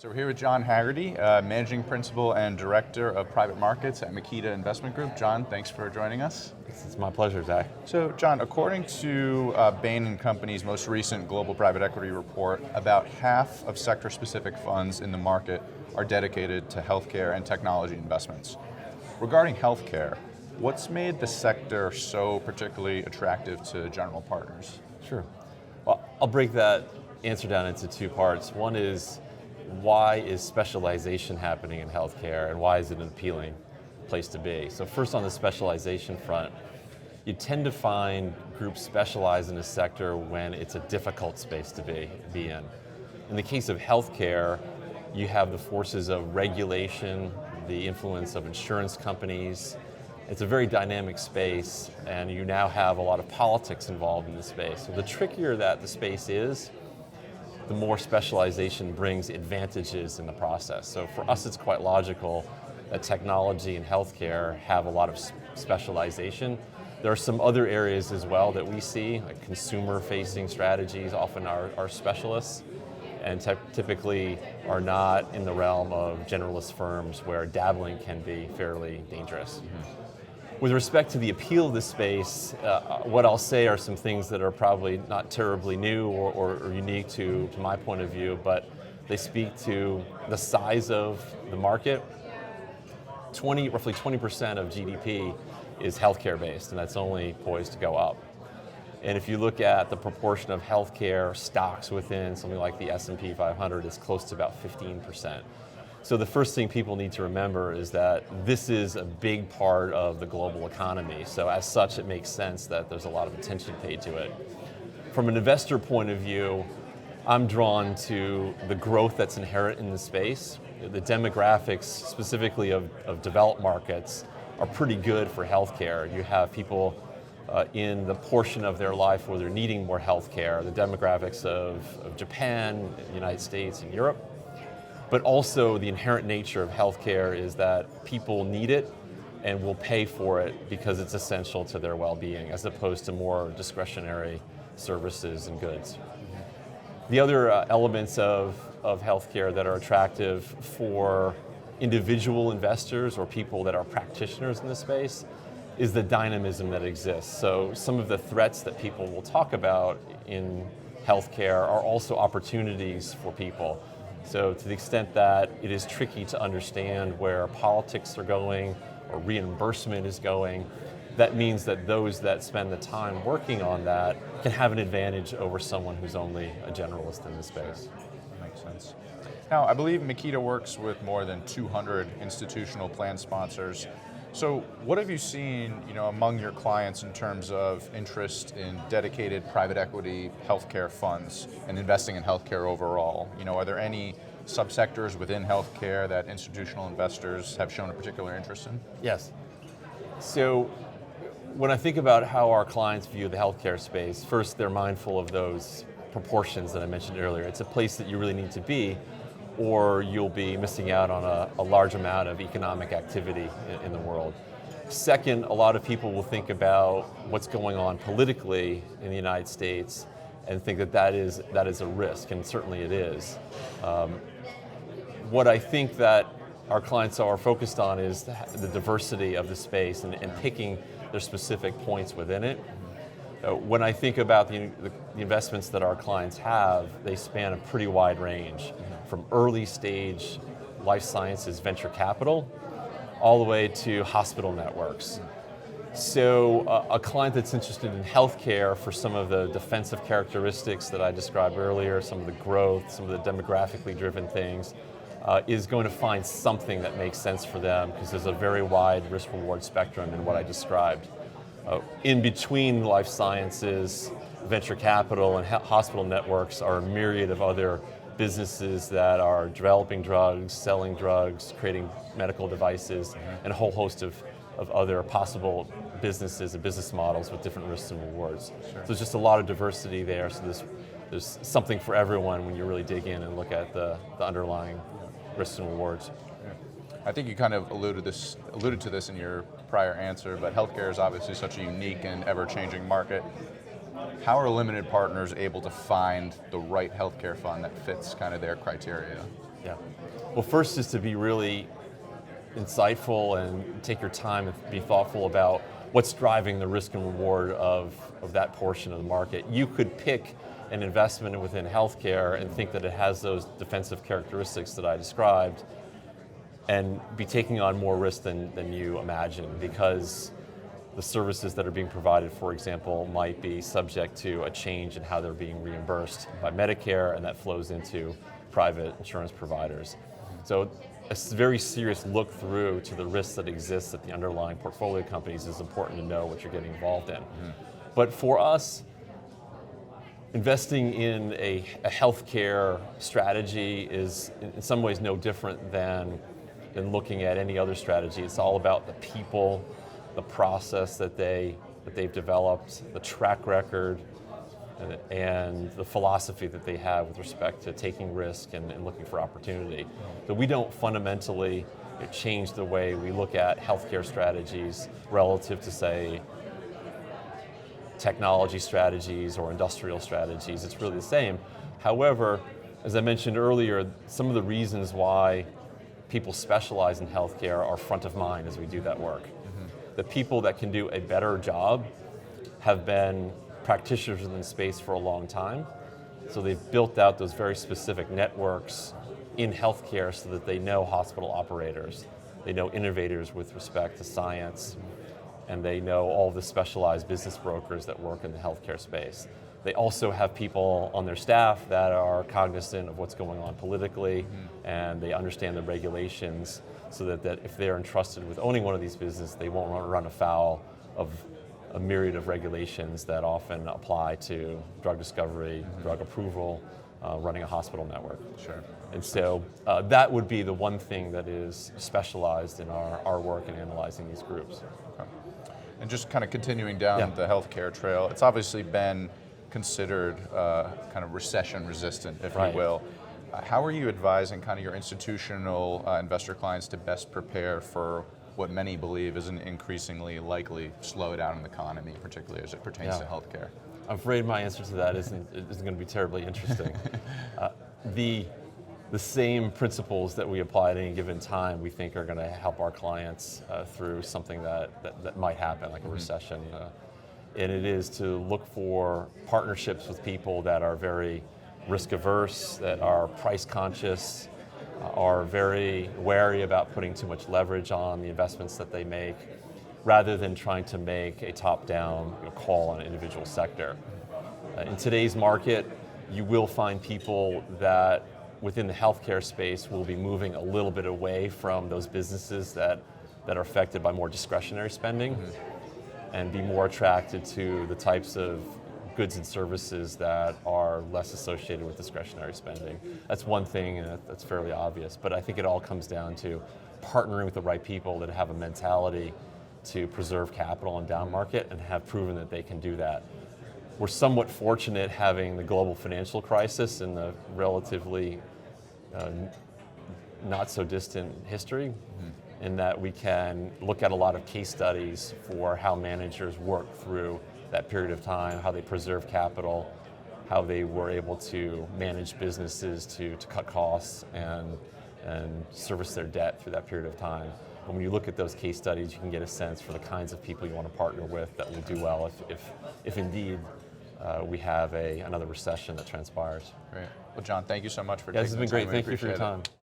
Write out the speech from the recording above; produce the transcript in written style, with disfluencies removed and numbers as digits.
So we're here with John Haggerty, Managing Principal and Director of Private Markets at Meketa Investment Group. John, thanks for joining us. It's my pleasure, Zach. So John, according to Bain & Company's most recent global private equity report, about half of sector-specific funds in the market are dedicated to healthcare and technology investments. Regarding healthcare, what's made the sector so particularly attractive to general partners? Sure. Well, I'll break that answer down into two parts. One is, why is specialization happening in healthcare and why is it an appealing place to be? So first, on the specialization front, you tend to find groups specialize in a sector when it's a difficult space to be in. In the case of healthcare, you have the forces of regulation, the influence of insurance companies. It's a very dynamic space, and you now have a lot of politics involved in the space. So the trickier that the space is, the more specialization brings advantages in the process. So for us, it's quite logical that technology and healthcare have a lot of specialization. There are some other areas as well that we see, like consumer-facing strategies often are specialists, and typically are not in the realm of generalist firms where dabbling can be fairly dangerous. Mm-hmm. With respect to the appeal of the space, what I'll say are some things that are probably not terribly new or unique to my point of view, but they speak to the size of the market. Roughly 20% of GDP is healthcare based, and that's only poised to go up. And if you look at the proportion of healthcare stocks within something like the S&P 500, it's close to about 15%. So the first thing people need to remember is that this is a big part of the global economy. So as such, it makes sense that there's a lot of attention paid to it. From an investor point of view, I'm drawn to the growth that's inherent in the space. The demographics, specifically of developed markets, are pretty good for healthcare. You have people in the portion of their life where they're needing more healthcare, the demographics of Japan, the United States, and Europe. But also the inherent nature of healthcare is that people need it and will pay for it because it's essential to their well-being, as opposed to more discretionary services and goods. The other elements of healthcare that are attractive for individual investors or people that are practitioners in the space is the dynamism that exists. So some of the threats that people will talk about in healthcare are also opportunities for people. So to the extent that it is tricky to understand where politics are going or reimbursement is going, that means that those that spend the time working on that can have an advantage over someone who's only a generalist in the space. That makes sense. Now, I believe Meketa works with more than 200 institutional plan sponsors. So what have you seen, among your clients in terms of interest in dedicated private equity healthcare funds and investing in healthcare overall? Are there any subsectors within healthcare that institutional investors have shown a particular interest in? Yes. So when I think about how our clients view the healthcare space, first they're mindful of those proportions that I mentioned earlier. It's a place that you really need to be, or you'll be missing out on a large amount of economic activity in the world. Second, a lot of people will think about what's going on politically in the United States and think that is a risk, and certainly it is. What I think that our clients are focused on is the diversity of the space and picking their specific points within it. When I think about the investments that our clients have, they span a pretty wide range, from early stage life sciences venture capital all the way to hospital networks. So a client that's interested in healthcare for some of the defensive characteristics that I described earlier, some of the growth, some of the demographically driven things, is going to find something that makes sense for them because there's a very wide risk-reward spectrum in what I described. In between life sciences, venture capital, and hospital networks are a myriad of other businesses that are developing drugs, selling drugs, creating medical devices, and a whole host of other possible businesses and business models with different risks and rewards. Sure. So there's just a lot of diversity there, so there's something for everyone when you really dig in and look at the underlying risks and rewards. I think you kind of alluded to this in your prior answer, but healthcare is obviously such a unique and ever-changing market. How are limited partners able to find the right healthcare fund that fits kind of their criteria? Yeah. Well, first is to be really insightful and take your time and be thoughtful about what's driving the risk and reward of that portion of the market. You could pick an investment within healthcare and think that it has those defensive characteristics that I described and be taking on more risk than you imagine, because the services that are being provided, for example, might be subject to a change in how they're being reimbursed by Medicare, and that flows into private insurance providers. So a very serious look through to the risks that exist at the underlying portfolio companies is important to know what you're getting involved in. But for us, investing in a healthcare strategy is in some ways no different than looking at any other strategy. It's all about the people, the process that they've developed, the track record, and the philosophy that they have with respect to taking risk and looking for opportunity. So we don't fundamentally change the way we look at healthcare strategies relative to, say, technology strategies or industrial strategies. It's really the same. However, as I mentioned earlier, some of the reasons why people specialize in healthcare are front of mind as we do that work. The people that can do a better job have been practitioners in the space for a long time. So they've built out those very specific networks in healthcare so that they know hospital operators, they know innovators with respect to science, and they know all the specialized business brokers that work in the healthcare space. They also have people on their staff that are cognizant of what's going on politically, and they understand the regulations so that if they're entrusted with owning one of these businesses, they won't run afoul of a myriad of regulations that often apply to drug discovery, drug approval, running a hospital network. Sure. And so that would be the one thing that is specialized in our work in analyzing these groups. Okay. And just kind of continuing down the healthcare trail, it's obviously been considered kind of recession resistant, if you will. How are you advising kind of your institutional investor clients to best prepare for what many believe is an increasingly likely slowdown in the economy, particularly as it pertains to healthcare? I'm afraid my answer to that isn't going to be terribly interesting. The same principles that we apply at any given time we think are going to help our clients through something that might happen, like a recession. And it is to look for partnerships with people that are very risk averse, that are price conscious, are very wary about putting too much leverage on the investments that they make, rather than trying to make a top-down call on an individual sector. In today's market, you will find people that within the healthcare space will be moving a little bit away from those businesses that are affected by more discretionary spending, and be more attracted to the types of goods and services that are less associated with discretionary spending. That's one thing, and that's fairly obvious, but I think it all comes down to partnering with the right people that have a mentality to preserve capital in down market and have proven that they can do that. We're somewhat fortunate having the global financial crisis in the relatively not so distant history, in that we can look at a lot of case studies for how managers work through that period of time, how they preserve capital, how they were able to manage businesses to cut costs and service their debt through that period of time. And when you look at those case studies, you can get a sense for the kinds of people you want to partner with that will do well if indeed we have another recession that transpires. Great. Well, John, thank you so much for taking the time. This has been great. We Thank you for your appreciate it. time.